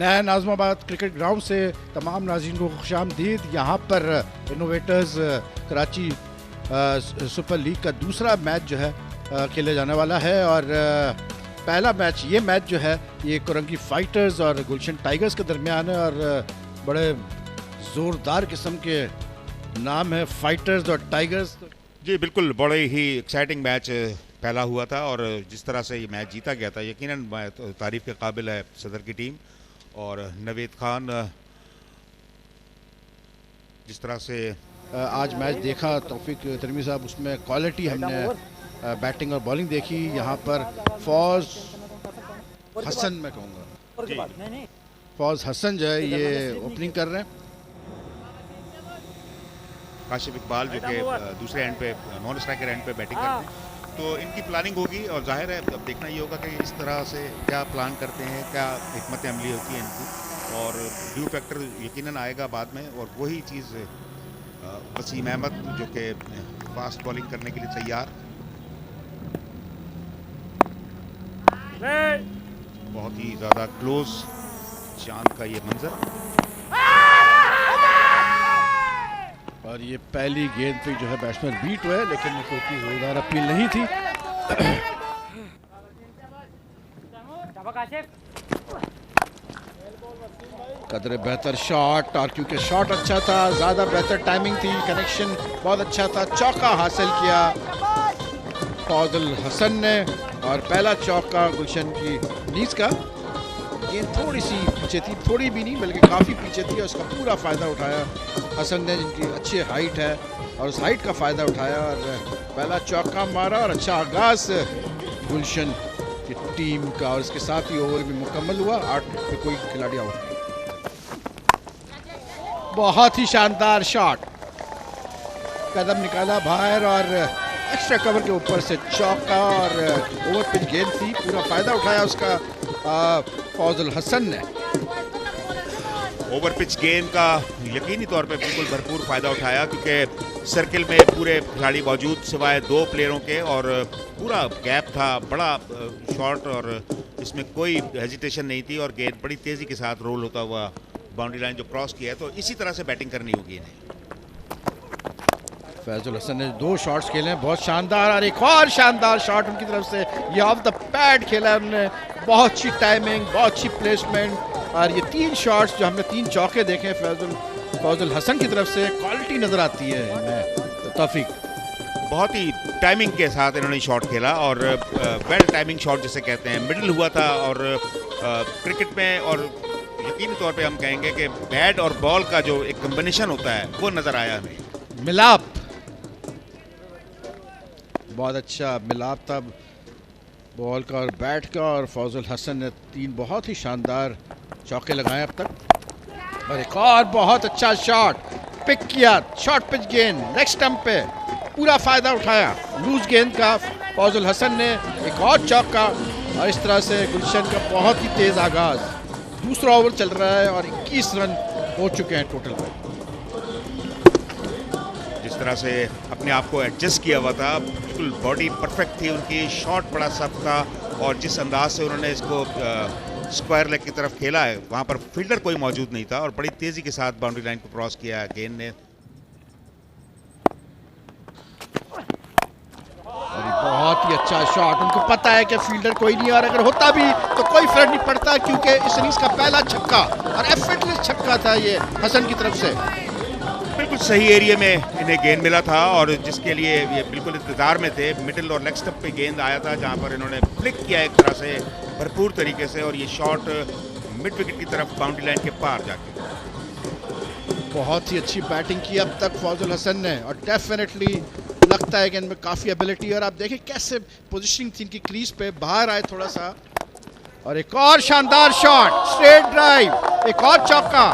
नया Nazimabad cricket ground से तमाम नाज़रीन को खुशामदीद। यहाँ पर इनोवेटर्स कराची सुपर लीग का दूसरा मैच जो है खेले जाने वाला है और पहला मैच जो है ये कोरंगी फाइटर्स और गुलशन टाइगर्स के दरमियान है और बड़े ज़ोरदार किस्म के नाम है फाइटर्स और टाइगर्स। जी बिल्कुल, बड़े ही एक्साइटिंग मैच पहला हुआ था और जिस तरह से ये मैच जीता गया था यकीनन तारीफ़ के काबिल है सदर की टीम और नवेद खान। जिस तरह से आज मैच देखा तौफीक तरमी साहब, उसमें क्वालिटी हमने बैटिंग और बॉलिंग देखी। यहाँ पर फौज हसन, मैं कहूँगा फौज हसन जो है ये ओपनिंग कर रहे हैं। काशिफ इकबाल जो कि दूसरे एंड पे नॉन स्ट्राइकर एंड पे बैटिंग करते हैं, तो इनकी प्लानिंग होगी और जाहिर है अब देखना ये होगा कि इस तरह से क्या प्लान करते हैं, क्या हिकमत अमली होती है इनकी और ड्यू फैक्टर यकीनन आएगा बाद में। और वही चीज़ वसीम अहमद जो कि फास्ट बॉलिंग करने के लिए तैयार, बहुत ही ज़्यादा क्लोज चांद का ये मंजर और ये पहली गेंद पे जो है बैट्समैन बीट हुए लेकिन कोई इतनी जोरदार अपील नहीं थी। कदरे बेहतर शॉट और क्योंकि शॉट अच्छा था ज़्यादा बेहतर टाइमिंग थी, कनेक्शन बहुत अच्छा था, चौका हासिल किया फौजुल हसन ने और पहला चौका गुलशन की नीज का। गेंद थोड़ी सी पीछे थी, थोड़ी भी नहीं बल्कि काफ़ी पीछे थी और उसका पूरा फ़ायदा उठाया हसन ने, जिनकी अच्छी हाइट है और उस हाइट का फ़ायदा उठाया और पहला चौका मारा और अच्छा आगाज़ गुलशन की टीम का और इसके साथ ही ओवर भी मुकम्मल हुआ। 8 पे कोई खिलाड़ी आउट। बहुत ही शानदार शॉट, कदम निकाला बाहर और एक्स्ट्रा कवर के ऊपर से चौका और ओवर पिच गेंद थी, पूरा फ़ायदा उठाया उसका फौजुल हसन ने। ओवर पिच गेंद का यकीनी तौर पे बिल्कुल भरपूर फ़ायदा उठाया क्योंकि सर्किल में पूरे खिलाड़ी मौजूद सिवाय 2 प्लेयरों के और पूरा गैप था, बड़ा शॉट और इसमें कोई हेजिटेशन नहीं थी और गेंद बड़ी तेज़ी के साथ रोल होता हुआ बाउंड्री लाइन जो क्रॉस किया है, तो इसी तरह से बैटिंग करनी होगी इन्हें। फैजुल हसन ने 2 शॉट्स खेले हैं बहुत शानदार और एक और शानदार शॉट उनकी तरफ से, ये ऑफ द पैड खेला उन्होंने, बहुत अच्छी टाइमिंग, बहुत अच्छी प्लेसमेंट और ये 3 शॉट्स जो हमने 3 चौके देखे फौजुल हसन की तरफ से, क्वालिटी नजर आती है इनमें। तौफीक बहुत ही टाइमिंग के साथ इन्होंने शॉट खेला और वेल टाइमिंग शॉट जिसे कहते हैं, मिडिल हुआ था और क्रिकेट में और यकीनी तौर पे हम कहेंगे कि बैट और बॉल का जो एक कॉम्बिनेशन होता है वो नज़र आया हमें, मिलाप, बहुत अच्छा मिलाप था बॉल का और बैट का और फौजुल हसन ने 3 बहुत ही शानदार चौके लगाए अब तक और एक और बहुत अच्छा शॉट पिक किया, शॉर्ट पिच गेंद लेग स्टंप पे, पूरा फ़ायदा उठाया लूज गेंद का फौजुल हसन ने, एक और चौका और इस तरह से गुलशन का बहुत ही तेज़ आगाज़। दूसरा ओवर चल रहा है और 21 रन हो चुके हैं टोटल पर। जिस तरह से अपने आप को एडजस्ट किया हुआ था, बिल्कुल बॉडी परफेक्ट थी उनकी, शॉट बड़ा सख्त था और जिस अंदाज से उन्होंने इसको स्क्वायर लेग की तरफ खेला है वहाँ पर फील्डर कोई मौजूद नहीं था और बड़ी तेज़ी के साथ बाउंड्री लाइन को क्रॉस किया गेंद ने। बहुत ही अच्छा शॉट, उनको पता है कि फील्डर कोई नहीं और अगर होता भी तो कोई फर्क नहीं पड़ता क्योंकि इस इनिंग्स का पहला छक्का और एफर्टलेस छक्का था ये हसन की तरफ से। बिल्कुल सही एरिया में इन्हें गेंद मिला था और जिसके लिए ये बिल्कुल इंतजार में थे, मिडिल और लेग स्टंप पे गेंद आया था जहां पर इन्होंने फ्लिक किया एक तरह से भरपूर तरीके से और ये शॉट मिड विकेट की तरफ बाउंड्री लाइन के पार जाके। बहुत ही अच्छी बैटिंग की अब तक फौजुल हसन ने और डेफिनेटली लगता है कि इनमें काफ़ी एबिलिटी और आप देखें कैसे पोजीशनिंग थी इनकी क्रीज पे, बाहर आए थोड़ा सा और एक और शानदार शॉट, स्ट्रेट ड्राइव, एक और चौका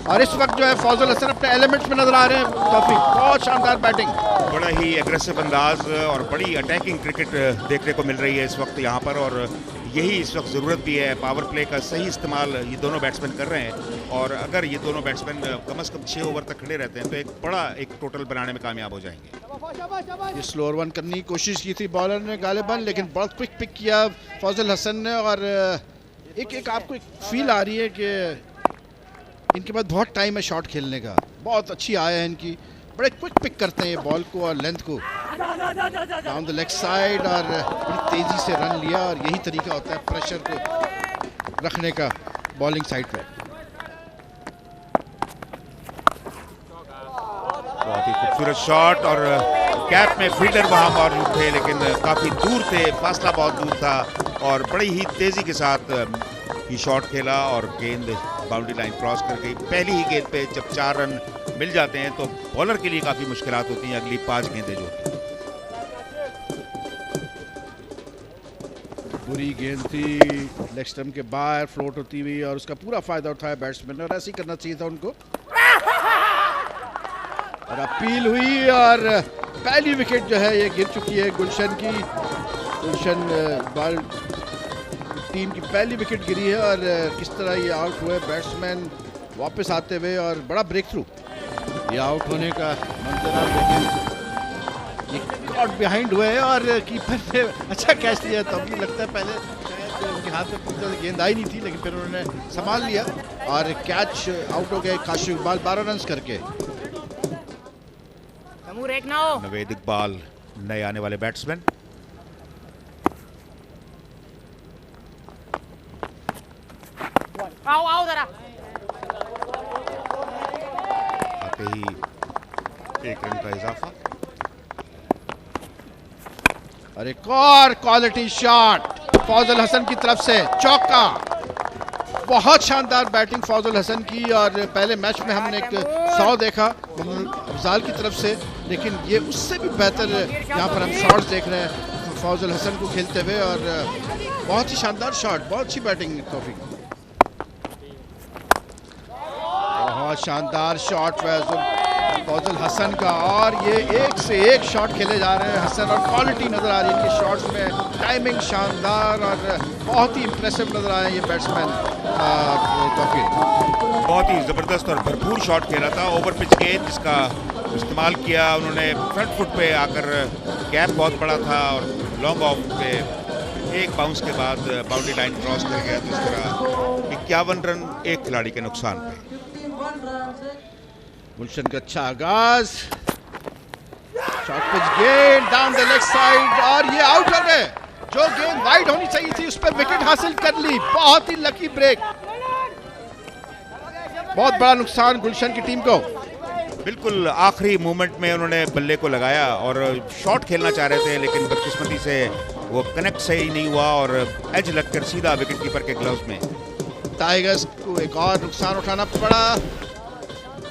और इस वक्त जो है फौजुल हसन अपने एलिमेंट्स में नजर आ रहे हैं। तौफीक बहुत शानदार बैटिंग, बड़ा ही एग्रेसिव अंदाज और बड़ी अटैकिंग क्रिकेट देखने को मिल रही है इस वक्त यहाँ पर और यही इस वक्त ज़रूरत भी है। पावर प्ले का सही इस्तेमाल ये दोनों बैट्समैन कर रहे हैं और अगर ये दोनों बैट्समैन कम से कम 6 ओवर तक खड़े रहते हैं तो एक बड़ा एक टोटल बनाने में कामयाब हो जाएंगे। ये स्लोअर वन करने की कोशिश की थी बॉलर ने गालिबन, लेकिन बहुत क्विक पिक किया फौजुल हसन ने और एक आपको एक फील आ रही है कि इनके पास बहुत टाइम है शॉट खेलने का, बहुत अच्छी आया है इनकी, बड़े क्विक पिक करते हैं ये बॉल को और लेंथ को डाउन द लेग साइड, और बड़ी तेजी से रन लिया, और यही तरीका होता है प्रेशर को रखने का बॉलिंग साइड पे। बहुत ही खूबसूरत शॉट, और कैप में फील्डर वहां मौजूद थे लेकिन काफी दूर थे, फासला बहुत दूर था, और बड़ी ही तेजी के साथ ये शॉट खेला और गेंद बाउंड्री लाइन क्रॉस कर गई। पहली ही गेंद पे जब 4 रन मिल जाते हैं तो बॉलर के लिए काफी मुश्किलात होती हैं अगली 5 गेंदें जो होती हैं। बुरी गेंद थी, लेग स्टंप के बाहर फ्लोट होती हुई, और उसका पूरा फायदा उठाया बैट्समैन ने, और ऐसे ही करना चाहिए था उनको। और अपील हुई और पहली विकेट जो है ये गिर चुकी है गुलशन की। गुलशन बॉल टीम की पहली विकेट गिरी है, और किस तरह ये आउट हुए बैट्समैन वापस आते हुए, और बड़ा ब्रेक थ्रू। ये आउट होने का मंजर आप देखें, ये कॉट बिहाइंड हुए हैं और कीपर ने अच्छा कैच लिया। तो मुझे लगता है पहले शायद उनके हाथ में पूरी तरह गेंद आई नहीं थी, लेकिन फिर उन्होंने संभाल लिया और कैच आउट हो गए काशिफ इकबाल 12 रन करके। नवेद इकबाल नए आने वाले बैट्समैन। आते ही 1 रन का इजाफा, और एक और क्वालिटी शॉट फौजल हसन की तरफ से, चौका। बहुत शानदार बैटिंग फौजल हसन की, और पहले मैच में हमने एक 100 देखा अफजाल की तरफ से, लेकिन ये उससे भी बेहतर यहाँ पर हम शॉट्स देख रहे हैं फौजल हसन को खेलते हुए, और बहुत ही शानदार शॉट, बहुत अच्छी बैटिंग तौफीक। बहुत शानदार शॉट फौजल हसन का, और ये एक से एक शॉट खेले जा रहे हैं हसन, और क्वालिटी नजर आ रही है इनके शॉट्स में, टाइमिंग शानदार, और बहुत ही इंप्रेसिव नजर आए ये बैट्समैन तौफीक। बहुत ही जबरदस्त और भरपूर शॉट खेला था, ओवर पिच गेंद जिसका इस्तेमाल किया उन्होंने, फ्रंट फुट पे आकर गैप बहुत बड़ा था, और लॉन्ग ऑफ पे एक बाउंस के बाद बाउंड्री लाइन क्रॉस कर गया। तो इस तरह 51 रन एक खिलाड़ी के नुकसान पे। गुलशन का अच्छा आगाज, शॉर्ट पिच गेंद डाउन द लेग साइड, और ये आउट हो गए। जो गेंद वाइड होनी चाहिए थी उस पर विकेट हासिल कर ली, बहुत ही लकी ब्रेक, बहुत बड़ा नुकसान गुलशन की टीम को। बिल्कुल आखिरी मोमेंट में उन्होंने बल्ले को लगाया और शॉट खेलना चाह रहे थे, लेकिन बदकिस्मती से वो कनेक्ट सही नहीं हुआ और एज लगकर सीधा विकेट कीपर के ग्लव्स में। टाइगर्स को एक और नुकसान उठाना पड़ा,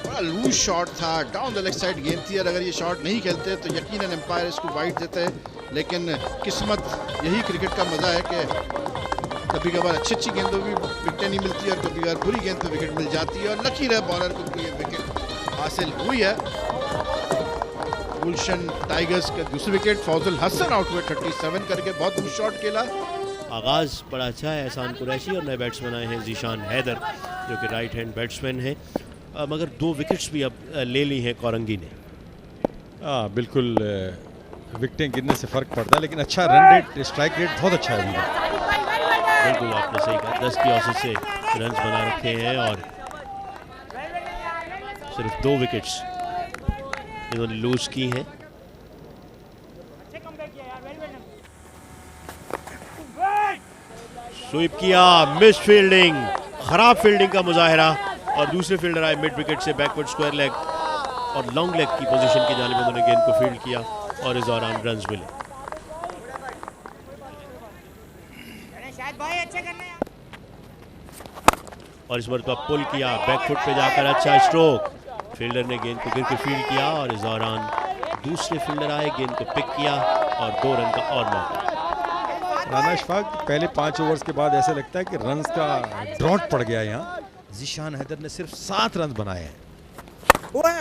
बड़ा लूज शॉट था, डाउन द लेग साइड गेंद थी, और अगर ये शॉट नहीं खेलते तो यकीनन एम्पायर इसको वाइड देते हैं, लेकिन किस्मत, यही क्रिकेट का मजा है कि कभी कभार अच्छी गेंदों भी विकेट नहीं मिलती, और कभी कभार बुरी गेंद पे विकेट मिल जाती है, और लकी रहे बॉलर को ये विकेट हासिल हुई है। गुलशन टाइगर्स का दूसरी विकेट, फौजल हसन आउट हुए 37 करके, बहुत दूर शॉट खेला। आगाज़ बड़ा अच्छा है एहसान कुरैशी, और नए बैट्समैन आए हैं जीशान हैदर जो कि राइट हैंड बैट्समैन हैं, मगर 2 विकेट्स भी अब ले ली हैं कोरंगी ने। बिल्कुल विकेटें गिरने से फ़र्क पड़ता है, लेकिन अच्छा रन रेट, स्ट्राइक रेट बहुत अच्छा है अभी। बिल्कुल आपने सही कहा, 10 की औसत से रन बना रखे हैं, और सिर्फ 2 विकेट्स इन्होंने लूज की हैं। स्वीप किया, मिस फील्डिंग, खराब फील्डिंग का मुजाहिरा, और दूसरे फील्डर आए मिड विकेट से बैकवर्ड स्क्वायर लेग और लॉन्ग लेग की पोजीशन की जानिब उन्होंने गेंद को फील्ड किया, और इस दौरान रन्स मिले। और इस बार तो पुल किया, बैकफुट पे जाकर अच्छा स्ट्रोक, फील्डर ने गेंद को गिर के फील्ड किया, और इस दौरान दूसरे फील्डर आए, गेंद को पिक किया, और 2 रन का और मौका। राना इशफाक, पहले 5 ओवर्स के बाद ऐसा लगता है कि रन्स का ड्रॉट पड़ गया यहाँ। जीशान हैदर ने सिर्फ 7 रन बनाए हैं। वापस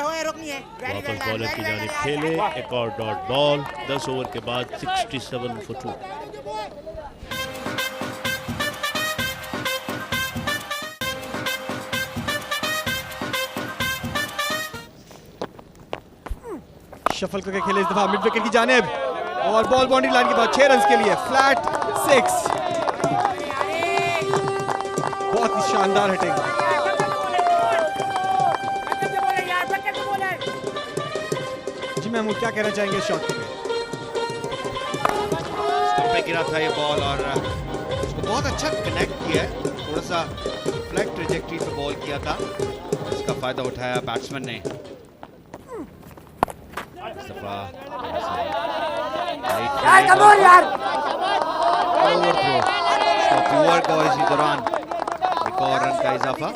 बॉलर की जानिब खेले, एक और डॉट बॉल, 10 ओवर के बाद 67 for 2। शफल करके खेले इस दफा मिड विकेट की जानिब, और बॉल बाउंड्री लाइन के बाद 6 रन के लिए, फ्लैट 6। शानदार हिटिंग। जी महमूद, क्या कहना चाहेंगे इस शॉट के लिए? स्टंप पे गिरा था ये बॉल और उसको बहुत अच्छा कनेक्ट किया है। थोड़ा सा फ्लैट ट्रेजेक्टरी पे बॉल किया था, इसका फायदा उठाया बैट्समैन ने। इस दफा ओवर थ्रो, ओवर का और इसी दौरान एक और रन का इजाफा।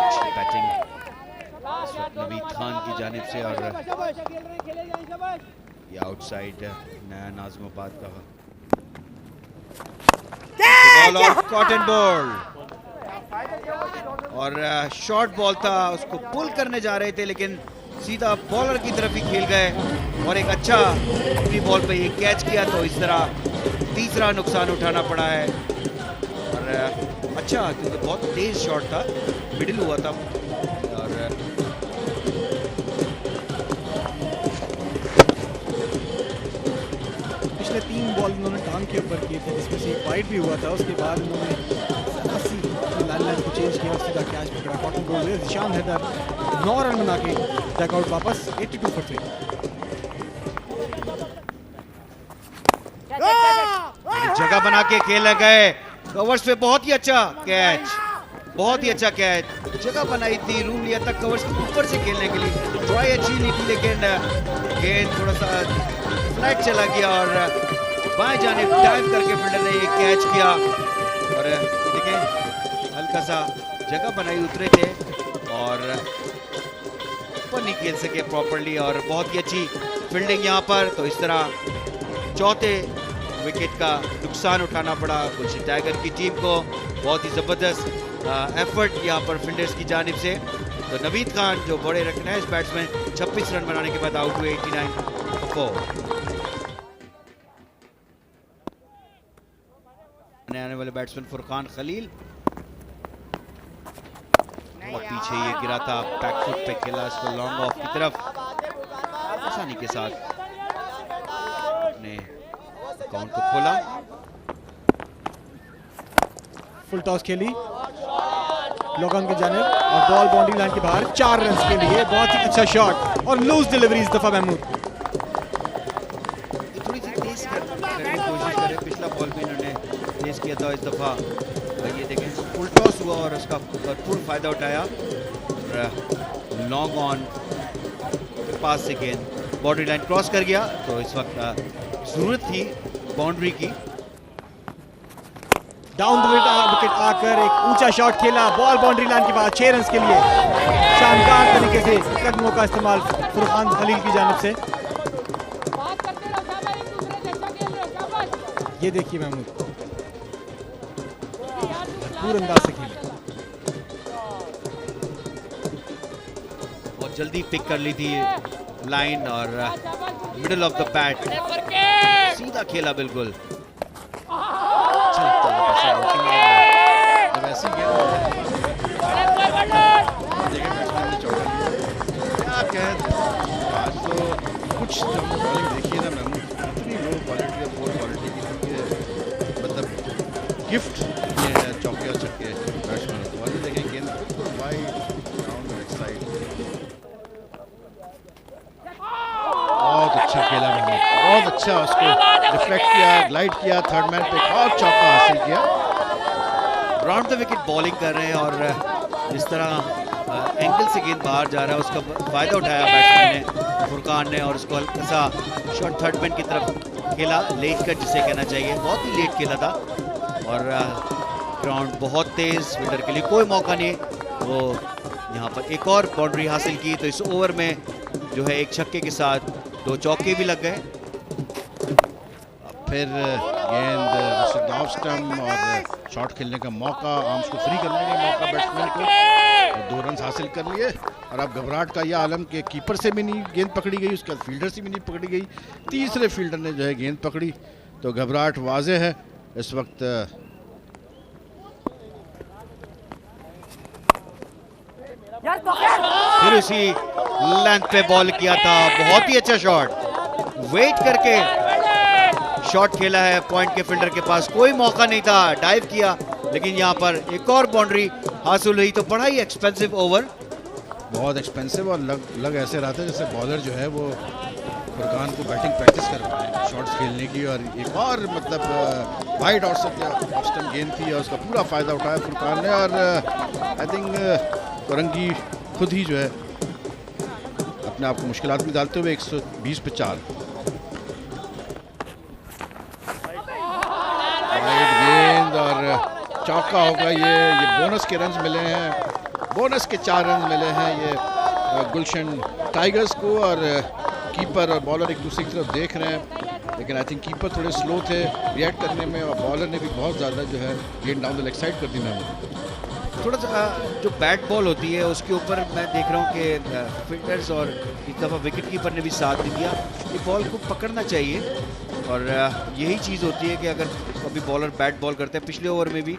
अच्छी बैटिंग नवीद खान की जानिब से और ये आउटसाइड नया नाज़िमाबाद का बॉल और कॉटन बॉल और शॉर्ट बॉल था, उसको पुल करने जा रहे थे लेकिन सीधा बॉलर की तरफ ही खेल गए और एक अच्छा अपनी बॉल पे ये कैच किया, तो इस तरह तीसरा नुकसान उठाना पड़ा है। और अच्छा, क्योंकि बहुत तेज शॉट था, मिडिल हुआ था और पिछले 3 बॉल उन्होंने टांग के ऊपर किए थे, जिसमें से एक वाइड भी हुआ था। उसके बाद उन्होंने लाइन को चेंज किया, सीधा कैच पकड़ा। Caught and bowled Zeeshan Haider 9 run बना के डकआउट वापस 82 for 3। जगह बना के खेले गए, कवर्स पे बहुत ही अच्छा कैच, बहुत ही अच्छा कैच। जगह बनाई थी, रूम लिया था कवर्स के ऊपर से खेलने के लिए। ट्राई अच्छी नहीं थी लेकिन गेंद थोड़ा सा फ्लैट चला गया और बाएं जानिब डाइव करके फील्डर ने ये कैच किया। और देखें, हल्का सा जगह बनाई, उतरे थे और ऊपर नहीं खेल सके प्रॉपर्ली और बहुत ही अच्छी फील्डिंग यहाँ पर। तो इस तरह चौथे विकेट का नुकसान उठाना पड़ा गुलशन टाइगर की टीम को। बहुत ही ज़बरदस्त एफर्ट यहाँ पर फील्डर्स की जानिब से। तो नवीद खान जो बड़े रिकग्नाइज बैट्समैन 26 रन बनाने के बाद आउट हुए 89 for 4। आने वाले बैट्समैन फुरकान खलील, और पीछे ये गिरा था, बैकफुट पे खेला, इसको लॉन्ग ऑफ की तरफ आसानी के साथ अपने अकाउंट को खोला। फुल टॉस खेली लोगन की जानिब और बॉल बाउंड्री लाइन के बाहर 4 रन के लिए। बहुत ही अच्छा शॉट और लूज डिलीवरी इस दफा महमूद। थोड़ी सी तेज करने की कोशिश करें, पिछला बॉल भी इन्होंने तेज किया था, इस दफा ये देखें फुल टॉस हुआ और उसका भरपूर फायदा उठाया। लॉन्ग ऑन पास से गेंद बाउंड्री लाइन क्रॉस कर गया, तो इस वक्त जरूरत थी बाउंड्री की। डाउन द विकेट आकर एक ऊंचा शॉट खेला, बॉल बाउंड्री लाइन के बाद 6 रन के लिए। शानदार तरीके से कदमों का इस्तेमाल फुरकान खलील की जानिब से। ये देखिए महमूद, भरपूर अंदाज से खेले, बहुत जल्दी पिक कर ली थी लाइन और मिडल ऑफ द बैट सीधा खेला बिल्कुल। जब ऐसी गेंद क्या कहे, आज तो कुछ जब बॉलिंग देखिए ना महमूद, इतनी लो क्वालिटी है, पोर क्वालिटी की, मतलब गिफ्ट ये है चौके और छक्के बैट्समैन को। और देखें गेंद वाइड डाउन द साइड, बहुत अच्छा खेला महमूद, बहुत अच्छा उसको डिफ्लेक्ट किया, ग्लाइड किया, थर्ड मैन पे और चौका हासिल किया। राउंड द विकेट बॉलिंग कर रहे हैं और जिस तरह एंगल से गेंद बाहर जा रहा है उसका फायदा उठाया बैट्समैन ने, फुरकान ने, और उसको हल्का सा शॉर्ट थर्ड मैन की तरफ खेला, लेट कर जिसे कहना चाहिए, बहुत ही लेट खेला था। और ग्राउंड बहुत तेज, फील्डर के लिए कोई मौका नहीं, वो यहाँ पर एक और बाउंड्री हासिल की। तो इस ओवर में जो है एक छक्के के साथ 2 चौके भी लग गए। फिर गेंद ऑफ स्टंप और शॉट खेलने का मौका, आर्म्स को फ्री करने का मौका बैट्समैन को, और 2 रन हासिल कर लिए। और अब घबराहट का यह आलम कि कीपर से भी नहीं गेंद पकड़ी गई, उसके बाद फील्डर से भी नहीं पकड़ी गई, तीसरे फील्डर ने जो है गेंद पकड़ी, तो घबराहट वाज़ेह है इस वक्त। फिर उसी लेंथ पे बॉल किया था, बहुत ही अच्छा शॉट, वेट करके शॉट खेला है पॉइंट के फील्डर के पास, कोई मौका नहीं था, डाइव किया, लेकिन यहाँ पर एक और बाउंड्री हासिल हुई। तो बड़ा ही एक्सपेंसिव ओवर, बहुत एक्सपेंसिव, और लग ऐसे रहा था जैसे बॉलर जो है वो फुरकान को बैटिंग प्रैक्टिस कर रहा है शॉट्स खेलने की, और एक और मतलब वाइड ऑफ स्टंप गेंद थी और उसका पूरा फ़ायदा उठाया फुरकान ने, और आई थिंक कोरंगी खुद ही जो है अपने आप को मुश्किलात में डालते हुए 120 पे 4 वाइड गेंद और चौका होगा। ये बोनस के रन्स मिले हैं, बोनस के 4 रन मिले हैं ये गुलशन टाइगर्स को, और कीपर और बॉलर एक दूसरे की तरफ देख रहे हैं, लेकिन आई थिंक कीपर थोड़े स्लो थे रिएक्ट करने में, और बॉलर ने भी बहुत ज़्यादा जो है गेंद डाउन द लेग साइड कर दी। मैं थोड़ा सा जो बैट बॉल होती है उसके ऊपर मैं देख रहा हूँ कि फील्डर्स और इस दफ़ा विकेट कीपर ने भी साथ नहीं दिया। ये बॉल को पकड़ना चाहिए, और यही चीज़ होती है कि अगर कभी बॉलर बैट बॉल करते हैं, पिछले ओवर में भी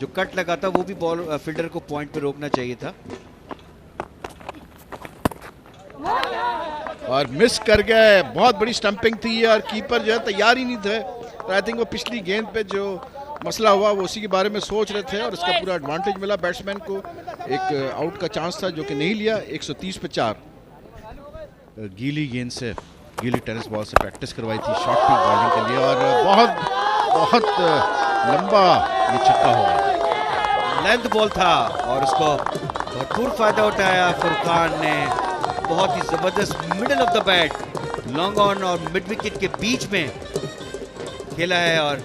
जो कट लगा था वो भी बॉल फील्डर को पॉइंट पे रोकना चाहिए था, और मिस कर गए। बहुत बड़ी स्टंपिंग थी और कीपर जो है तैयार ही नहीं थे, तो आई थिंक वो पिछली गेंद पे जो मसला हुआ वो उसी के बारे में सोच रहे थे, और इसका पूरा एडवांटेज मिला बैट्समैन को। एक आउट का चांस था जो कि नहीं लिया। 130 पे 4 गीली गेंद से, गीली टेनिस बॉल से प्रैक्टिस करवाई थी शॉर्ट पिच बॉलिंग के लिए, और बहुत लंबा ये छक्का होगा। लेंथ बॉल था और उसको भरपूर फायदा उठाया फुरकान ने। बहुत ही जबरदस्त middle of the bat, long on और मिड विकेट के बीच में खेला है और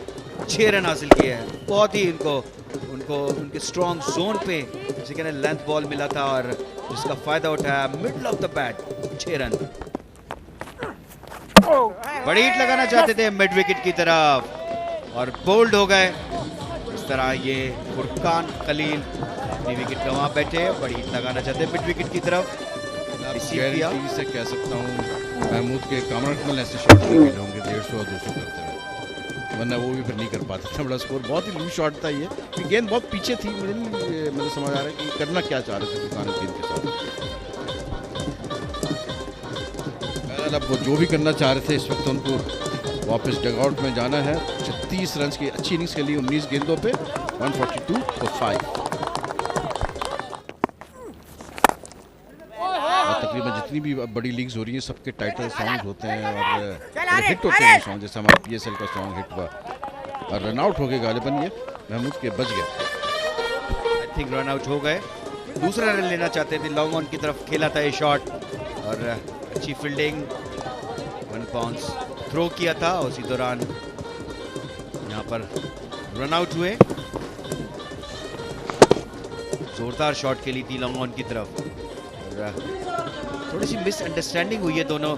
6 रन हासिल किए हैं। बहुत ही उनको उनके स्ट्रॉन्ग जोन पे जिसे कहते हैं लेंथ बॉल मिला था, और जिसका फायदा उठाया middle of the bat, 6 run. बड़ी हिट लगाना चाहते थे मिड विकेट की तरफ और बोल्ड हो गए। इस तरह ये फुरकान खलील अपनी विकेट गंवा बैठे, बड़ी हिट लगाना चाहते मिड विकेट की तरफ। गारंटी से कह सकता हूँ महमूद के कामरान ऐसे शॉट खेले होंगे 150 और 200 करते हुए, वरना वो भी फिर नहीं कर पाते थे। बड़ा स्कोर, बहुत ही लूज शॉट था ये, गेंद बहुत पीछे थी। मुझे समझ आ रहा है कि करना क्या चाह रहे थे फुरकान गेंद के साथ। अब वो जो भी करना चाह रहे थे, इस वक्त उनको वापस डगआउट में जाना है। 36 रन की अच्छी इनिंग्स के लिए 19 गेंदों पे 142 for 5। तकरीबन जितनी भी बड़ी लीग्स हो रही हैं सबके टाइटल सॉन्ग्स होते हैं और हिट होते हैं सॉन्ग, जैसे हमारा PSL का सॉन्ग हिट हुआ और रन आउट हो गए गालिबन ये महमूद के, बच गए। आई थिंक रन आउट हो गए। दूसरा रन लेना चाहते थे, लॉन्ग ऑन की तरफ खेला था ये शॉट और अच्छी फील्डिंग, 1 बाउंस थ्रो किया था। उसी दौरान यहाँ पर रन आउट हुए। जोरदार शॉट खेली थी लॉन्ग ऑन की तरफ और थोड़ी सी मिसअंडरस्टैंडिंग हुई है दोनों।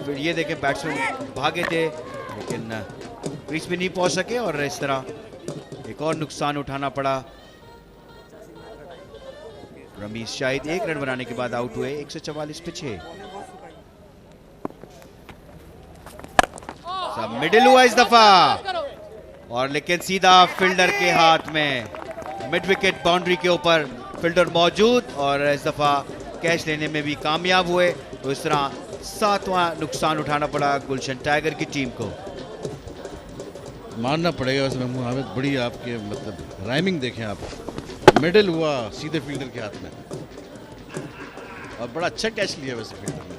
फिर ये देखें बैट्समैन भागे थे लेकिन क्रीज में नहीं पहुंच सके और इस तरह एक और नुकसान उठाना पड़ा। रमीज शाहिद 1 रन बनाने के बाद आउट हुए 144 पे 6। सब मिडिल हुआ इस दफा और लेकिन सीधा फील्डर के हाथ में, मिड विकेट बाउंड्री के ऊपर फील्डर मौजूद और इस दफा कैच लेने में भी कामयाब हुए। तो इस तरह 7वां नुकसान उठाना पड़ा गुलशन टाइगर की टीम को। मानना पड़ेगा उसमें मुहावत बड़ी आपके मतलब राइमिंग देखें आप, मिडिल हुआ सीधे फील्डर के हाथ में और बड़ा अच्छा कैच लिया वैसे फील्डर ने।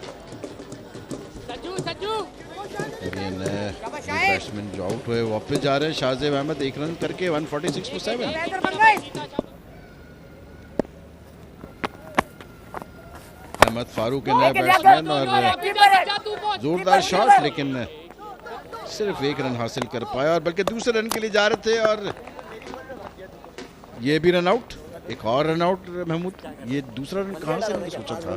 बैट्समैन जो आउट हुए वापस जा रहे हैं। शाहजेब अहमद 1 रन करके 146 for 7। अहमद फारूक नया बैट्समैन और जोरदार शॉट, लेकिन सिर्फ 1 रन हासिल कर पाया और बल्कि दूसरे रन के लिए जा रहे थे और ये भी रन आउट। एक और रन आउट महमूद, ये दूसरा रन कहाँ से मैंने सोचा था।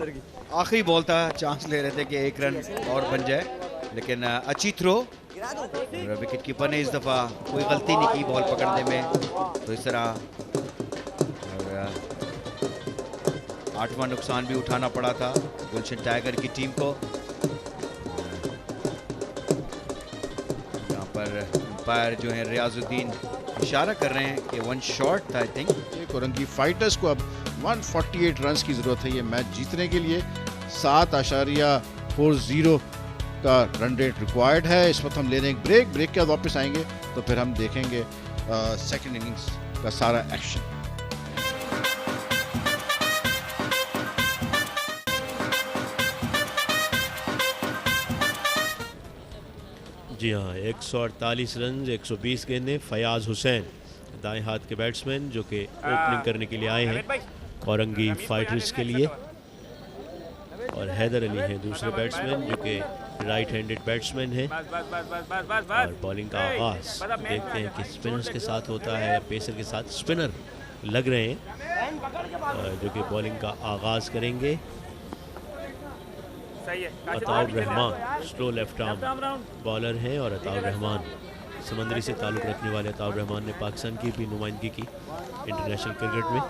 आखिरी बॉल था, चांस ले रहे थे कि 1 रन और बन जाए लेकिन अच्छी थ्रो। विकेट कीपर ने इस दफा कोई गलती नहीं की बॉल पकड़ने में। तो इस तरह 8वां नुकसान भी उठाना पड़ा था गुलशन टाइगर की टीम को। यहाँ पर अंपायर जो है रियाजुद्दीन इशारा कर रहे हैं कि 1 शॉट था। आई थिंक कोरंगी फाइटर्स को अब 148 रन की जरूरत है ये मैच जीतने के लिए। 7.40 का रन रेट रिक्वायर्ड है। इस वक्त हम ले रहे हैं एक ब्रेक के बाद वापस आएंगे तो फिर हम देखेंगे सेकंड इनिंग्स का सारा एक्शन। जी हाँ, 148 रन 120 गेंदें। फयाज हुसैन दाएं हाथ के बैट्समैन जो कि ओपनिंग करने के लिए आए हैं औरंगी फाइटर्स के लिए, और हैदर अली हैं दूसरे बैट्समैन जो कि राइट हैंडेड बैट्समैन है। और बॉलिंग का आगाज देखते हैं कि स्पिनर्स के साथ होता है या पेसर के साथ। स्पिनर लग रहे हैं जो कि बॉलिंग का आगाज करेंगे। Ataur Rahman slow left arm bowler हैं, और अताउर रहमान समंदरी से ताल्लुक़ रखने वाले अताउर रहमान ने पाकिस्तान की भी नुमाइंदगी की इंटरनेशनल क्रिकेट में।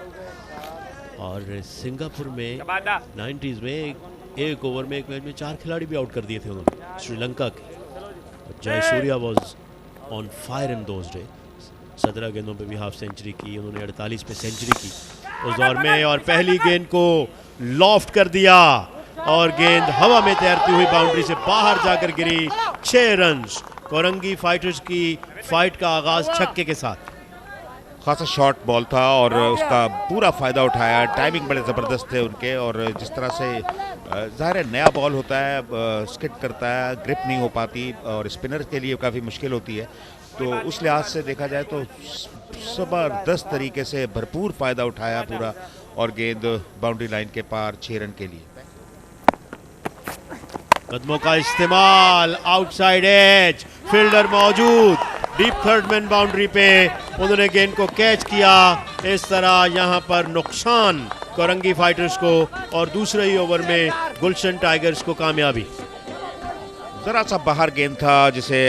और सिंगापुर में 90s में एक ओवर में एक मैच में 4 खिलाड़ी भी आउट कर दिए थे उन्होंने, श्रीलंका के। Jayasuriya was on fire in those day. 17 गेंदों पे भी हाफ सेंचुरी की उन्होंने, 48 पे सेंचुरी की उस दौर में। और पहली गेंद को लॉफ्ट कर दिया और गेंद हवा में तैरती हुई बाउंड्री से बाहर जाकर गिरी। 6 रन्स। कोरंगी फाइटर्स की फाइट का आगाज छक्के के साथ। खासा शॉर्ट बॉल था और उसका पूरा फ़ायदा उठाया। टाइमिंग बड़े ज़बरदस्त थे उनके, और जिस तरह से ज़ाहिर है नया बॉल होता है, स्किट करता है, ग्रिप नहीं हो पाती और स्पिनर के लिए काफ़ी मुश्किल होती है। तो उस लिहाज से देखा जाए तो ज़बरदस्त तरीके से भरपूर फ़ायदा उठाया पूरा, और गेंद बाउंड्री लाइन के पार 6 रन के लिए। कदमों का इस्तेमाल, आउटसाइड एज, फील्डर मौजूद, डीप थर्ड मैन बाउंड्री पे उन्होंने गेंद को कैच किया। इस तरह यहां पर नुकसान कोरंगी फाइटर्स को, और दूसरे ही ओवर में गुलशन टाइगर्स को कामयाबी। ज़रा सा बाहर गेंद था जिसे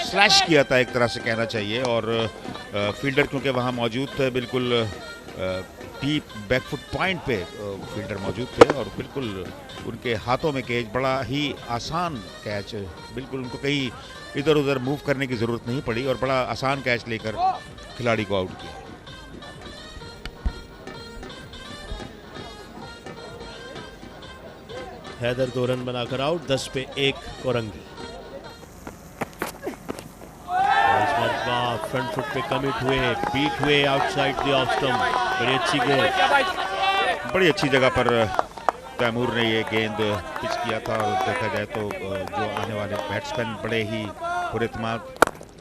स्लैश किया था एक तरह से कहना चाहिए, और फील्डर क्योंकि वहाँ मौजूद थे, बिल्कुल डीप बैकफुट पॉइंट पे फील्डर मौजूद थे, और बिल्कुल उनके हाथों में कैच, बड़ा ही आसान कैच, बिल्कुल उनको कहीं इधर उधर मूव करने की ज़रूरत नहीं पड़ी, और बड़ा आसान कैच लेकर खिलाड़ी को आउट किया। हैदर 2 रन बनाकर आउट। 10 पे 1 कोरंगी। फ्रंट फुट पे कमिट हुए, बीट हुए आउटसाइड द ऑफ स्टंप। बड़ी अच्छी गेंद, बड़ी अच्छी जगह पर तैमूर ने ये गेंद पिच किया था, और देखा जाए तो जो आने वाले बैट्समैन बड़े ही पुरएतमाद,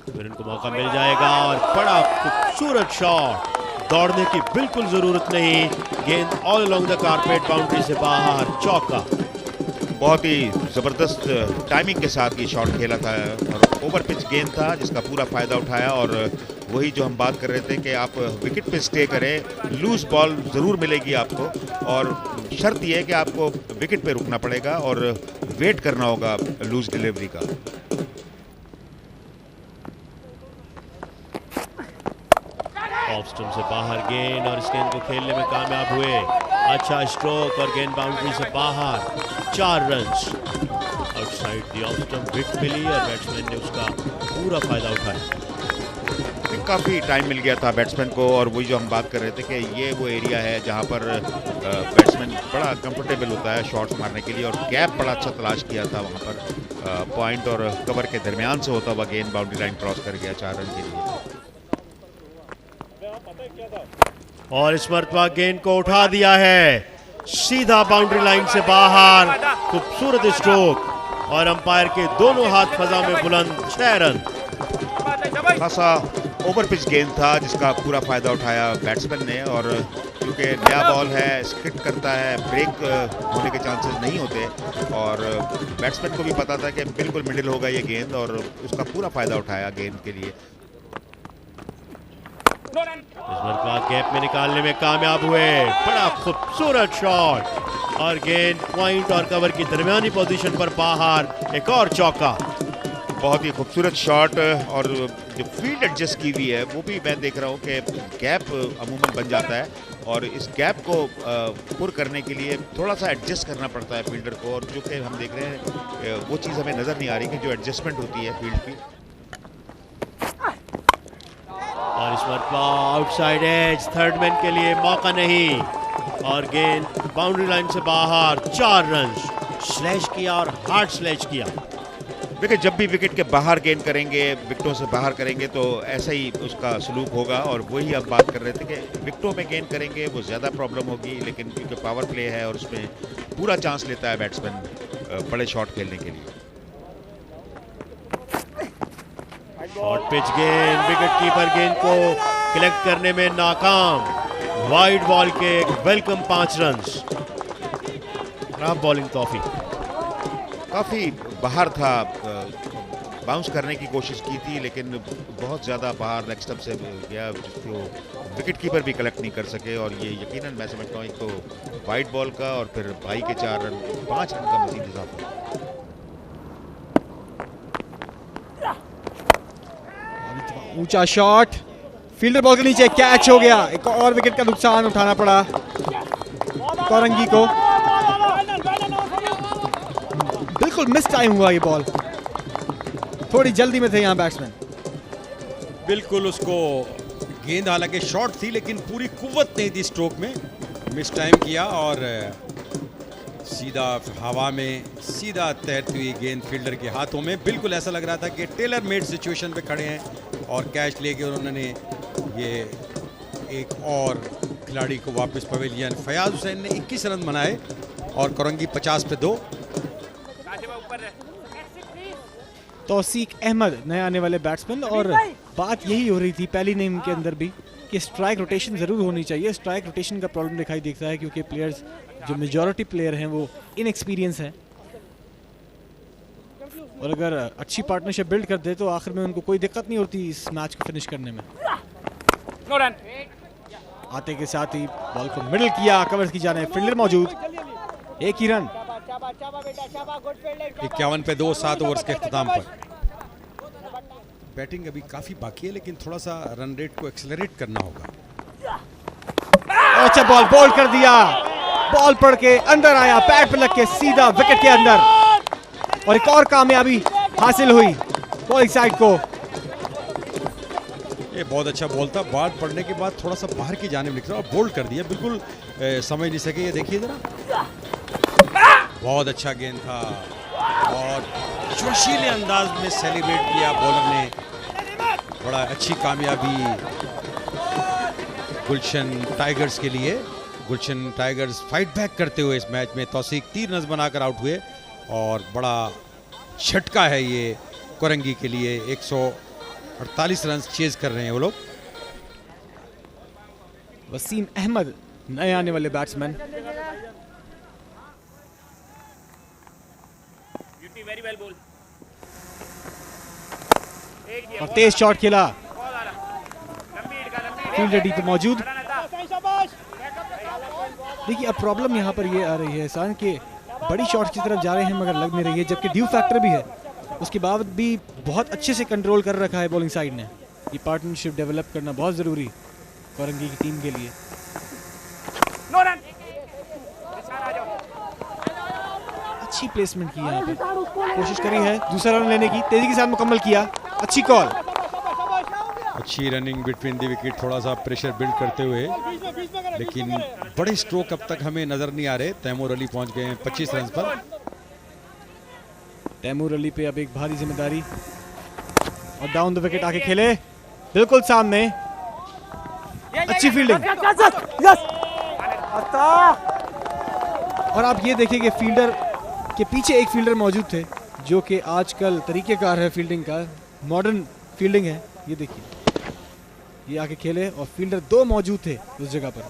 फिर इनको मौका मिल जाएगा। और बड़ा खूबसूरत शॉट, दौड़ने की बिल्कुल जरूरत नहीं, गेंद all along the carpet boundary से बाहर, चौका। बहुत ही ज़बरदस्त टाइमिंग के साथ ये शॉट खेला था, और ओवर पिच गेंद था जिसका पूरा फ़ायदा उठाया। और वही जो हम बात कर रहे थे कि आप विकेट पे स्टे करें, लूज बॉल ज़रूर मिलेगी आपको, और शर्त यह है कि आपको विकेट पे रुकना पड़ेगा और वेट करना होगा लूज डिलीवरी का। ऑफ स्टंप से बाहर गेंद, और इस गेंद को खेलने में कामयाब हुए। अच्छा स्ट्रोक और गेंद बाउंड्री से बाहर। 4 runs. Outside the off stump wicket मिली और बैट्समैन ने उसका पूरा फायदा उठाया। काफ़ी टाइम मिल गया था बैट्समैन को, और वही जो हम बात कर रहे थे कि ये वो एरिया है जहाँ पर बैट्समैन बड़ा कंफर्टेबल होता है शॉट्स मारने के लिए, और गैप बड़ा अच्छा तलाश किया था वहाँ पर। पॉइंट और कवर के दरमियान से होता हुआ गेंद बाउंड्री लाइन क्रॉस कर गया 4 रन के लिए। और इस मरतबा गेंद को उठा दिया है सीधा बाउंड्री लाइन से बाहर। खूबसूरत स्ट्रोक, और अंपायर के दोनों हाथ फजा में बुलंद। 6 रन। खासा ओवर पिच गेंद था जिसका पूरा फायदा उठाया बैट्समैन ने, और क्योंकि नया बॉल है, स्किट करता है, ब्रेक होने के चांसेस नहीं होते, और बैट्समैन को भी पता था कि बिल्कुल मिडिल होगा ये गेंद, और उसका पूरा फायदा उठाया गेंद के लिए। इस मरतबा गैप में निकालने में कामयाब हुए। बड़ा खूबसूरत शॉट, और गेंद पॉइंट और कवर की दरमियानी पोजीशन पर बाहर। एक और चौका। बहुत ही खूबसूरत शॉट, और जो फील्ड एडजस्ट की हुई है वो भी मैं देख रहा हूँ कि गैप अमूमन बन जाता है, और इस गैप को पुर करने के लिए थोड़ा सा एडजस्ट करना पड़ता है फील्डर को, और जो कि हम देख रहे हैं वो चीज़ हमें नज़र नहीं आ रही कि जो एडजस्टमेंट होती है फील्ड की। और इस मरतबा आउटसाइड एज, थर्ड मैन के लिए मौका नहीं, और गेंद बाउंड्री लाइन से बाहर। 4 रन। स्लैश किया और हार्ड स्लैश किया। देखिए, जब भी विकेट के बाहर गेंद करेंगे, विकेटों से बाहर करेंगे, तो ऐसा ही उसका सलूक होगा। और वही आप बात कर रहे थे कि विकेटों में गेंद करेंगे वो ज़्यादा प्रॉब्लम होगी, लेकिन क्योंकि पावर प्ले है और उसमें पूरा चांस लेता है बैट्समैन बड़े शॉट खेलने के लिए। शॉर्ट पिच गेंद, विकेट कीपर गेंद को कलेक्ट करने में नाकाम। वाइड बॉल के वेलकम 5 रन्स। खराब बॉलिंग तौफीक, काफ़ी बाहर था, बाउंस करने की कोशिश की थी, लेकिन बहुत ज़्यादा बाहर लेग स्टंप से गया, जिसको विकेट कीपर भी कलेक्ट नहीं कर सके। और ये यकीनन मैं समझता हूँ एक तो वाइड बॉल का और फिर भाई के 4 रन, 5 रन का मजीद इजाफा। ऊंचा शॉट, फील्डर बॉल के नीचे, कैच हो गया। एक और विकेट का नुकसान उठाना पड़ा कोरंगी को। बिल्कुल मिस टाइम हुआ ये बॉल, थोड़ी जल्दी में थे यहाँ बैट्समैन। बिल्कुल उसको गेंद हालांकि शॉर्ट थी लेकिन पूरी कुव्वत नहीं थी स्ट्रोक में, मिस टाइम किया और सीधा हवा में सीधा तैरती हुई गेंद फील्डर के हाथों में। बिल्कुल ऐसा लग रहा था कि टेलर मेड सिचुएशन पे खड़े हैं और कैच लेके उन्होंने ये एक और खिलाड़ी को वापस पवेलियन। फयाज हुसैन ने 21 रन बनाए और कोरंगी 50 पे 2। तौसीक अहमद नए आने वाले बैट्समैन, और बात यही हो रही थी पहली इनिंग के अंदर भी कि स्ट्राइक रोटेशन ज़रूर होनी चाहिए। स्ट्राइक रोटेशन का प्रॉब्लम दिखाई देता है क्योंकि प्लेयर्स जो मेजॉरिटी प्लेयर हैं वो इनएक्सपीरियंस हैं, और अगर अच्छी पार्टनरशिप बिल्ड कर दे तो आखिर में उनको कोई दिक्कत नहीं होती इस मैच को फिनिश करने में। आते के साथ ही बॉल को मिडल किया, कवर्स की जाने, फील्डर मौजूद, एक ही रन। 51 पे 2, 7 ओवर्स के अख्ताम पर। बैटिंग अभी काफी बाकी है लेकिन थोड़ा सा रन रेट को एक्सेलरेट करना होगा। अच्छा बॉल बोल्ड कर दिया, बॉल पड़ के अंदर आया, पैड पे लग के सीधा विकेट के अंदर, और एक और कामयाबी हासिल हुई बॉलिंग साइड को। ये बहुत अच्छा बॉल था, बॉल पड़ने के बाद थोड़ा सा बाहर की जाने निकला और बोल्ड कर दिया, बिल्कुल समझ नहीं सके। ये देखिए जरा, बहुत अच्छा गेंद था और जोशीले अंदाज में सेलिब्रेट किया बॉलर ने। बड़ा अच्छी कामयाबी गुलशन टाइगर्स के लिए। गुलशन टाइगर्स फाइट बैक करते हुए इस मैच में तौसीक 3 रन बनाकर आउट हुए और बड़ा झटका है ये कोरंगी के लिए। 148 रन चेज कर रहे हैं वो लोग। वसीम अहमद नए आने वाले बैट्समैन। और तेज शॉट खेला, फील्डर डी पे मौजूद। देखिए अब प्रॉब्लम यहाँ पर ये आ रही है एहसान कि बड़ी शॉट्स की तरफ जा रहे हैं मगर लग नहीं रही है, जबकि ड्यू फैक्टर भी है, उसके बाद भी बहुत अच्छे से कंट्रोल कर रखा है बॉलिंग साइड ने। ये पार्टनरशिप डेवलप करना बहुत ज़रूरी कोरंगी की टीम के लिए। अच्छी प्लेसमेंट की यहाँ पे, कोशिश करी है दूसरा रन लेने की, तेजी के साथ मुकम्मल किया, अच्छी कॉल। अच्छी रनिंग बिटवीन द विकेट, थोड़ा सा प्रेशर बिल्ड करते हुए, लेकिन बड़े स्ट्रोक अब तक हमें नजर नहीं आ रहे। तैमूर अली पहुंच गए हैं 25 रन पर। तैमूर अली पे अब एक भारी जिम्मेदारी, और डाउन द विकेट आके खेले, बिल्कुल सामने, अच्छी फील्डिंग। और आप ये देखिए कि फील्डर के पीछे एक फील्डर मौजूद थे, जो कि आजकल तरीकेकार है फील्डिंग का, मॉडर्न फील्डिंग है। ये देखिए, ये आके खेले और फील्डर 2 मौजूद थे उस जगह पर।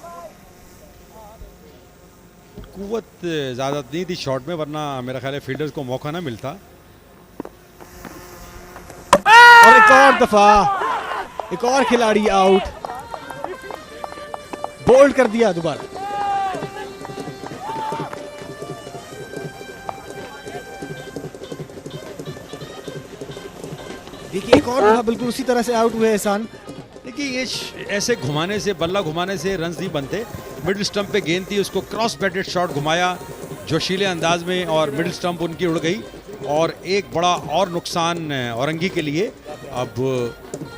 कुव्वत ज्यादा नहीं थी शॉट में, वरना मेरा ख्याल है फील्डर्स को मौका ना मिलता। और एक और दफा एक और खिलाड़ी आउट, बोल्ड कर दिया दोबारा। देखिए एक और दफा बिल्कुल उसी तरह से आउट हुए एहसान। देखिए ये ऐसे घुमाने से, बल्ला घुमाने से रन नहीं बनते। मिडिल स्टंप पे गेंद थी, उसको क्रॉस बैटेड शॉट घुमाया जोशीले अंदाज में और मिडिल स्टंप उनकी उड़ गई, और एक बड़ा और नुकसान औरंगी के लिए। अब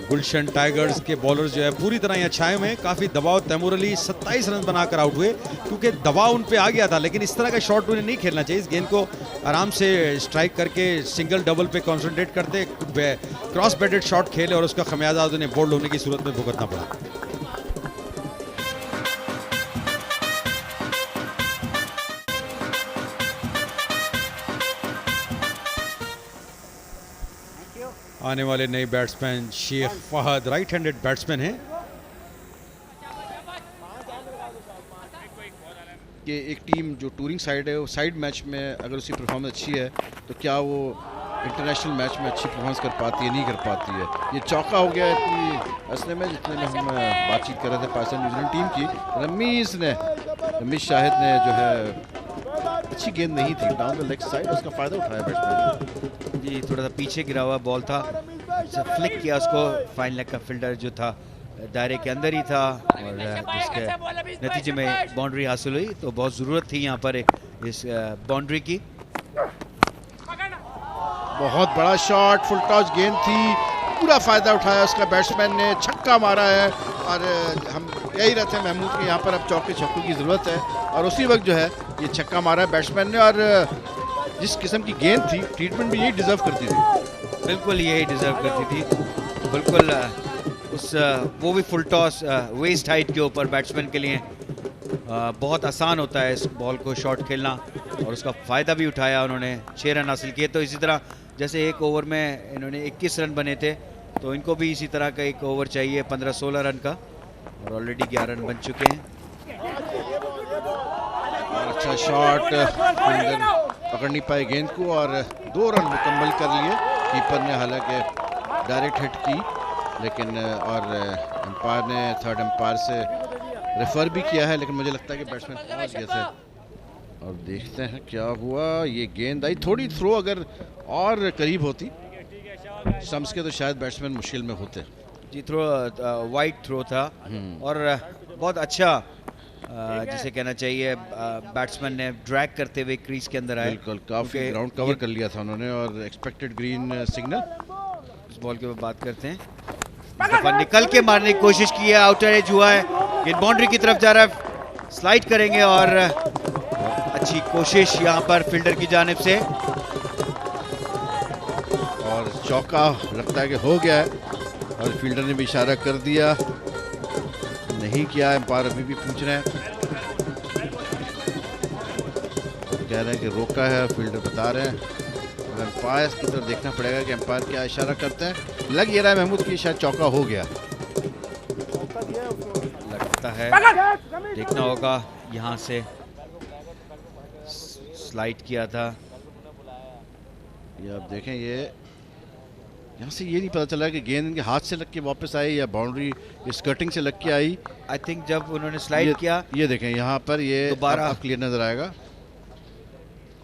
गुलशन टाइगर्स के बॉलर्स जो है पूरी तरह यहाँ छाए हुए हैं। काफ़ी दबाव, तैमूर अली 27 रन बनाकर आउट हुए क्योंकि दबाव उन पे आ गया था, लेकिन इस तरह का शॉट उन्हें नहीं खेलना चाहिए। इस गेंद को आराम से स्ट्राइक करके सिंगल डबल पे कॉन्सेंट्रेट करते, क्रॉस बेटेड शॉट खेले और उसका खमियाजा उन्हें बोल्ड होने की सूरत में भुगतना पड़ा। आने वाले नए batsman Sheikh Fahad right handed batsman हैं। कि एक टीम जो टूरिंग साइड है वो साइड मैच में अगर उसकी परफॉर्मेंस अच्छी है तो क्या वो इंटरनेशनल मैच में अच्छी परफॉर्मेंस कर पाती है, नहीं कर पाती है। ये चौका हो गया इतनी असले में जितने में हम बातचीत कर रहे थे पाकिस्तान न्यूजीलैंड टीम की। रमीज शाहिद ने जो है अच्छी गेंद नहीं थी डाउन द लेग साइड, उसका फ़ायदा उठाया बैट्समैन जी। थोड़ा सा पीछे गिरा हुआ बॉल था, अच्छा फ्लिक किया उसको। फाइन लेग का फील्डर जो था दायरे के अंदर ही था और जिसके नतीजे में बाउंड्री हासिल हुई। तो बहुत ज़रूरत थी यहाँ पर इस बाउंड्री की। बहुत बड़ा शॉट, फुल टॉस गेंद थी, पूरा फ़ायदा उठाया उसका बैट्समैन ने, छक्का मारा है। और हम यही रहते हैं महमूद कि यहाँ पर अब चौके छक्कों की ज़रूरत है और उसी वक्त जो है ये छक्का मारा है बैट्समैन ने। और जिस किस्म की गेंद थी ट्रीटमेंट भी यही डिज़र्व करती थी। बिल्कुल यही डिज़र्व करती थी, बिल्कुल उस वो भी फुल टॉस वेस्ट हाइट के ऊपर बैट्समैन के लिए बहुत आसान होता है इस बॉल को शॉट खेलना और उसका फ़ायदा भी उठाया उन्होंने। 6 रन हासिल किए। तो इसी तरह जैसे एक ओवर में इन्होंने 21 रन बने थे तो इनको भी इसी तरह का एक ओवर चाहिए 15-16 रन का और ऑलरेडी 11 रन बन चुके हैं। अच्छा शॉट, फील्डर पकड़ नहीं पाए गेंद को और 2 रन मुकम्मल कर लिए। कीपर ने हालांकि डायरेक्ट हिट की लेकिन और एम्पायर ने थर्ड एम्पायर से रेफर भी किया है, लेकिन मुझे लगता है कि बैट्समैन पहुंच गए थे। और देखते हैं क्या हुआ। ये गेंद आई थोड़ी थ्रो अगर और करीब होती स्टंप्स के तो शायद बैट्समैन मुश्किल में होते। जी थ्रो वाइड थ्रो था और बहुत अच्छा जिसे कहना चाहिए बैट्समैन ने ड्रैग करते हुए क्रीज के अंदर आए। बिल्कुल काफ़ी ग्राउंड कवर कर लिया था उन्होंने और एक्सपेक्टेड ग्रीन सिग्नल। इस बॉल के ऊपर बात करते हैं। इस दफा निकल के मारने की कोशिश की है, आउटर एज हुआ है, गेंद बाउंड्री की तरफ जा रहा है, स्लाइड करेंगे और अच्छी कोशिश यहाँ पर फील्डर की जानिब से और चौका लगता है कि हो गया है और फील्डर ने भी इशारा कर दिया, नहीं किया। एम्पायर अभी भी पूछ रहे हैं, कह रहे हैं कि रोका है, फील्डर बता रहे हैं। एम्पायर की तरफ देखना पड़ेगा कि एम्पायर क्या इशारा करते हैं। लग ये रहा है महमूद की शायद चौका हो गया लगता है, देखना होगा। यहाँ से स्लाइड किया था, ये आप देखें, ये यहाँ से ये नहीं पता चला कि गेंद इनके हाथ से लग के वापस आई या बाउंड्री स्कर्टिंग से लग के आई। आई थिंक जब उन्होंने स्लाइड किया, ये देखें यहाँ पर ये दोबारा क्लियर नजर आएगा।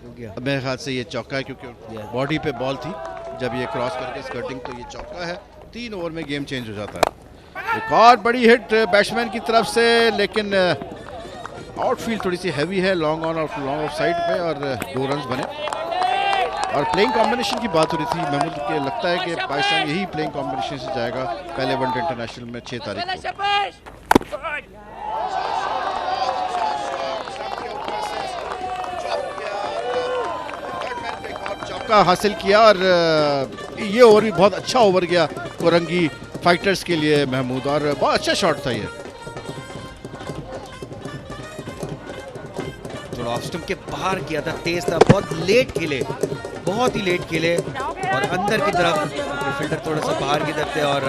हो गया मेरे ख्याल से ये चौका है क्योंकि बॉडी पे बॉल थी, जब ये क्रॉस करके स्कर्टिंग तो ये चौका है। 3 ओवर में गेम चेंज हो जाता है। एक और बड़ी हिट बैट्समैन की तरफ से, लेकिन आउटफील्ड थोड़ी सी हैवी है, लॉन्ग ऑन और लॉन्ग ऑफ साइड पे और 2 रन बने। और प्लेइंग कॉम्बिनेशन की बात हो रही थी महमूद के, लगता है कि पाकिस्तान यही प्लेइंग कॉम्बिनेशन से जाएगा पहले वनडे इंटरनेशनल में 6 तारीख को। चौका हासिल किया और ये ओवर भी बहुत अच्छा ओवर गया कोरंगी फाइटर्स के लिए महमूद, और बहुत अच्छा शॉट था ये। थोड़ा ऑफ स्टंप के बाहर किया था, तेज था, बहुत लेट खेले, बहुत ही लेट खेले और अंदर की तरफ फील्डर थोड़ा सा बाहर की तरफ थे और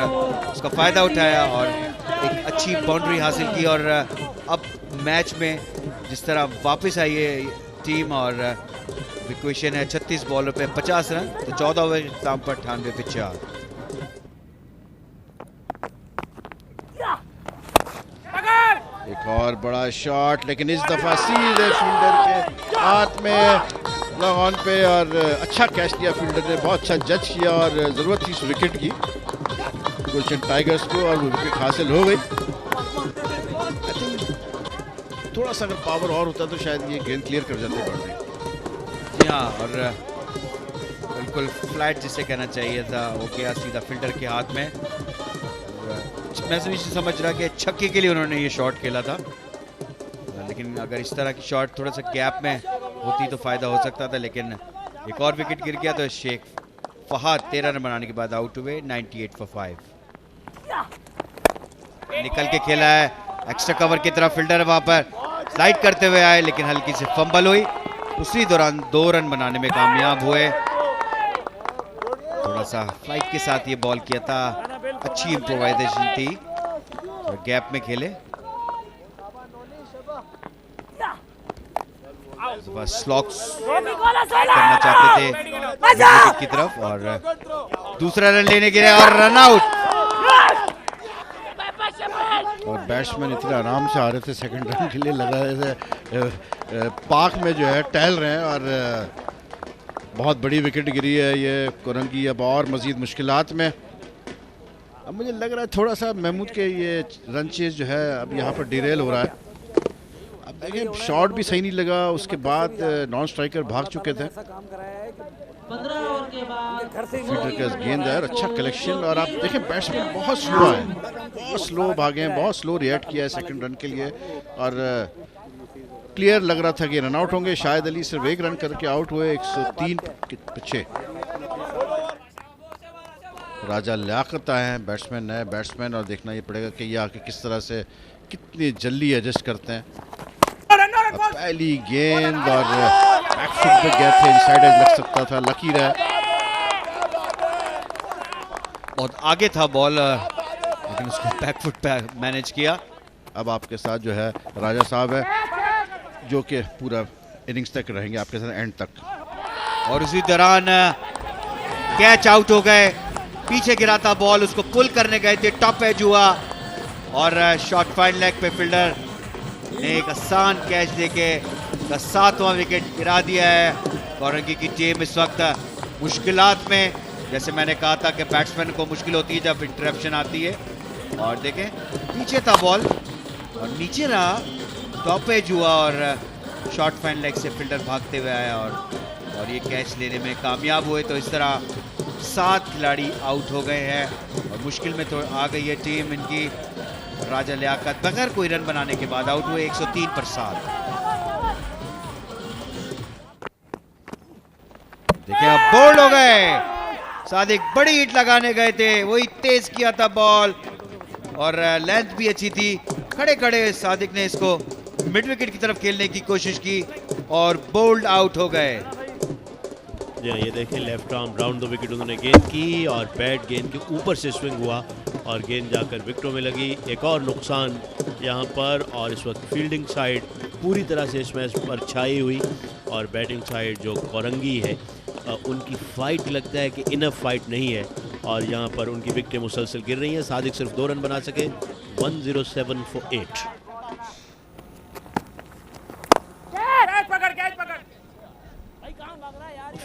उसका फ़ायदा उठाया और एक अच्छी बाउंड्री हासिल की। और अब मैच में जिस तरह वापस आई है टीम और इक्वेशन है 36 बॉलों पे 50 रन, तो 14 ओवर के इख्तिताम पर 98 पे 4। एक और बड़ा शॉट, लेकिन इस दफा सीधे फील्डर के हाथ में लॉन्ग ऑन पे और अच्छा कैच किया फील्डर ने, बहुत अच्छा जज किया और ज़रूरत थी इस विकेट की गुलशन टाइगर्स को और वो विकेट हासिल हो गई। आई थिंक थोड़ा सा अगर पावर और होता तो शायद ये गेंद क्लियर कर जाते बाउंड्री। जी हाँ, और बिल्कुल फ्लैट जिसे कहना चाहिए था वो गया सीधा फील्डर के हाथ में मैं नहीं समझ रहा कि छक्के के लिए उन्होंने ये शॉट खेला था, लेकिन अगर इस तरह की शॉट थोड़ा सा गैप में होती तो फायदा हो सकता था, लेकिन एक और विकेट गिर गया तो शेख फहाद 13 रन बनाने के बाद आउट हुए 98 for 5। निकल के खेला है एक्स्ट्रा कवर की तरफ, फील्डर वहां पर स्लाइड करते हुए आए लेकिन हल्की से फंबल हुई। उसी दौरान 2 रन बनाने में कामयाब हुए। थोड़ा सा फ्लाइट के साथ ये बॉल किया था, अच्छी इम्प्रोवाइजेशन थी, तो गैप में खेले, बस स्लॉक्स करना चाहते थे विकेट की तरफ और दूसरा रन लेने गिरे और रन आउट। और बैट्समैन इतने आराम से आ रहे थे सेकंड रन के लिए, लगा जैसे पाक में जो है टहल रहे हैं। और बहुत बड़ी विकेट गिरी है ये कोरंगी, अब और मज़ीद मुश्किलात में। अब मुझे लग रहा है थोड़ा सा महमूद के ये रन चेज जो है अब यहाँ पर डिरेल हो रहा है। अब देखिए शॉट भी सही नहीं लगा, उसके बाद नॉन स्ट्राइकर भाग चुके थे। फील्डर का गेंद है, अच्छा कलेक्शन। और आप देखें बैट्समैन बहुत स्लो है, बहुत स्लो भागे हैं, बहुत स्लो रिएक्ट किया है सेकंड रन के लिए। और क्लियर लग रहा था कि रन आउट होंगे। शाहिद अली सिर्फ 1 रन करके आउट हुए 103 के पीछे। राजा लियाकत आए हैं बैट्समैन, नए बैट्समैन, और देखना ये पड़ेगा कि ये आके किस तरह से कितनी जल्दी एडजस्ट करते हैं। पहली गेंद और बैकफुट पे गए थे, इनसाइड एज लग सकता था, लकी रहा। बहुत आगे था बॉल लेकिन उसको बैकफुट पे मैनेज किया। अब आपके साथ जो है राजा साहब है, जो कि पूरा इनिंग्स तक रहेंगे आपके साथ एंड तक। और उसी दौरान कैच आउट हो गए। पीछे गिरा था बॉल, उसको पुल करने गए थे, टॉप एज हुआ और शॉर्ट फाइन लेग पे फील्डर ने एक आसान कैच देके 7वां विकेट गिरा दिया है। कोरंगी की टीम इस वक्त मुश्किलात में, जैसे मैंने कहा था कि बैट्समैन को मुश्किल होती है जब इंटरप्शन आती है। और देखें पीछे था बॉल और नीचे रहा, टॉप एज हुआ और शॉर्ट फाइन लेग से फील्डर भागते हुए आया और ये कैच लेने में कामयाब हुए। तो इस तरह 7 खिलाड़ी आउट हो गए हैं और मुश्किल में तो आ गई है टीम इनकी। राजा लियाकत बगैर कोई रन बनाने के बाद आउट हुए 103 पर 7। देखिए अब बोल्ड हो गए। सादिक बड़ी हिट लगाने गए थे, वही तेज किया था बॉल और लेंथ भी अच्छी थी। खड़े खड़े सादिक ने इसको मिड विकेट की तरफ खेलने की कोशिश की और बोल्ड आउट हो गए। ये देखें left arm round the wicket उन्होंने गेंद की और बैट गेंद के ऊपर से स्विंग हुआ और गेंद जाकर विकेटों में लगी। एक और नुकसान यहाँ पर। और इस वक्त फील्डिंग साइड पूरी तरह से इस मैच पर छाई हुई और बैटिंग साइड जो कोरंगी है उनकी फाइट लगता है कि इनफ फाइट नहीं है और यहाँ पर उनकी विकेटें मुसलसल गिर रही हैं। सादिक सिर्फ 2 रन बना सके 107 for 8।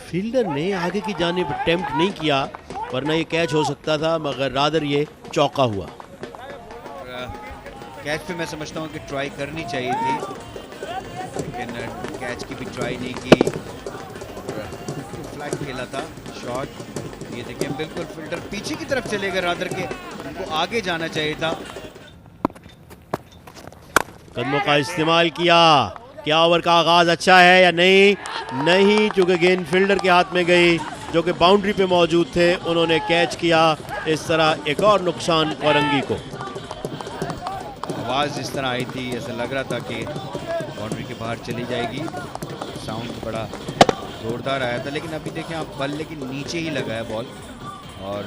फील्डर ने आगे की जानिब अटेम्प्ट नहीं किया वरना ये कैच हो सकता था, मगर रादर ये चौका हुआ। कैच पे मैं समझता हूँ कि ट्राई करनी चाहिए थी लेकिन कैच की भी ट्राई नहीं की। फ्लैग खेला था शॉट। ये देखिए बिल्कुल फील्डर पीछे की तरफ चले गए, रादर के उनको आगे जाना चाहिए था। कदमों का इस्तेमाल किया। क्या ओवर का आगाज अच्छा है या नहीं? नहीं, चूंकि गेंद फील्डर के हाथ में गई जो कि बाउंड्री पे मौजूद थे, उन्होंने कैच किया। इस तरह एक और नुकसान कोरंगी को। आवाज़ इस तरह आई थी, ऐसा लग रहा था कि बाउंड्री के बाहर चली जाएगी। साउंड बड़ा जोरदार आया था लेकिन अभी देखें आप बल्ले के नीचे ही लगा है बॉल और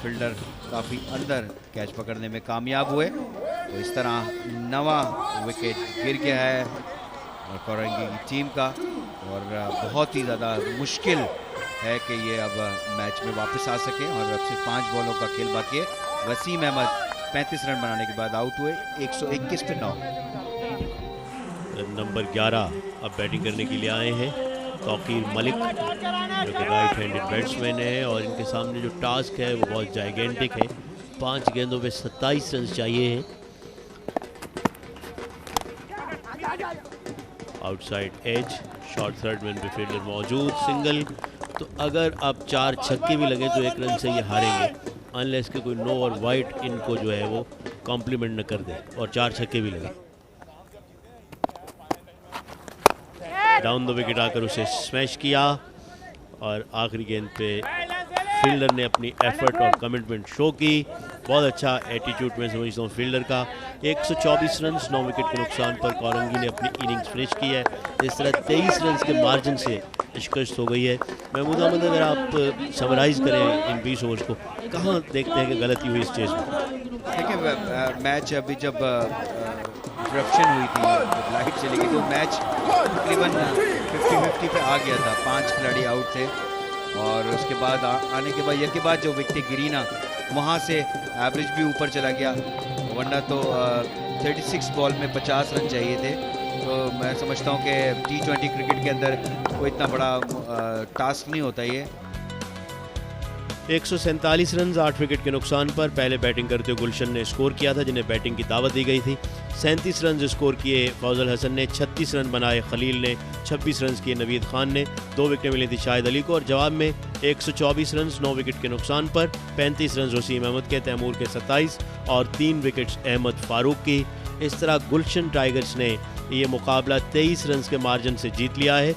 फील्डर काफ़ी अंदर कैच पकड़ने में कामयाब हुए। तो इस तरह 9वां विकेट गिर गया है कोरंगी की टीम का और बहुत ही ज़्यादा मुश्किल है कि ये अब मैच में वापस आ सके। और अब सिर्फ 5 बॉलों का खेल बाकी है। वसीम अहमद 35 रन बनाने के बाद आउट हुए 121 पे 9। नंबर 11 अब बैटिंग करने के लिए आए हैं तौकीर मलिक जो कि राइट हैंडेड बैट्समैन है और इनके सामने जो टास्क है वो बहुत जाइगेंटिक है। 5 गेंदों पे 27 रन चाहिए हैं। Outside edge, short third man पे फील्डर मौजूद, सिंगल। तो अगर अब 4 छक्के भी लगे तो 1 रन से ये हारेंगे अनलेस के कोई नो और वाइट इनको जो है वो कॉम्प्लीमेंट न कर दे और 4 छक्के भी लगे। डाउन द विकेट आकर उसे स्मैश किया और आखिरी गेंद पे फील्डर ने अपनी एफर्ट और कमिटमेंट शो की। बहुत अच्छा एटीट्यूड में समझता हूँ फील्डर का। 124 रन 9 विकेट के नुकसान पर कोरंगी ने अपनी इनिंग्स फिनिश की है। इस तरह 23 रन के मार्जिन से शिकस्त हो गई है। महमूद अहमद, अगर आप समराइज़ करें इन 20 ओवर्स को, कहाँ देखते हैं कि गलती हुई इस चेज़ में? देखिए, मैच अभी जब इंटरप्शन हुई थी लाइट चली गई तो मैच तकरीबन 50-50 पे आ गया था। 5 खिलाड़ी आउट थे और उसके बाद आने के बाद के बाद जो विकेट गिरी ना, वहाँ से एवरेज भी ऊपर चला गया, वरना तो 36 बॉल में 50 रन चाहिए थे। तो मैं समझता हूँ कि T20 क्रिकेट के अंदर कोई इतना बड़ा टास्क नहीं होता ये। 147 रन 8 विकेट के नुकसान पर पहले बैटिंग करते हुए गुलशन ने स्कोर किया था, जिन्हें बैटिंग की दावत दी गई थी। 37 रन स्कोर किए फौजल हसन ने, 36 रन बनाए खलील ने, 26 रन किए नवीद खान ने, 2 विकेटें मिली थी शाहिद अली को और जवाब में 124 रन 9 विकेट के नुकसान पर 35 रन वसीम अहमद के, तैमूर के 27 और 3 विकेट्स अहमद फारूक की। इस तरह गुलशन टाइगर्स ने ये मुकाबला 23 रन के मार्जिन से जीत लिया है।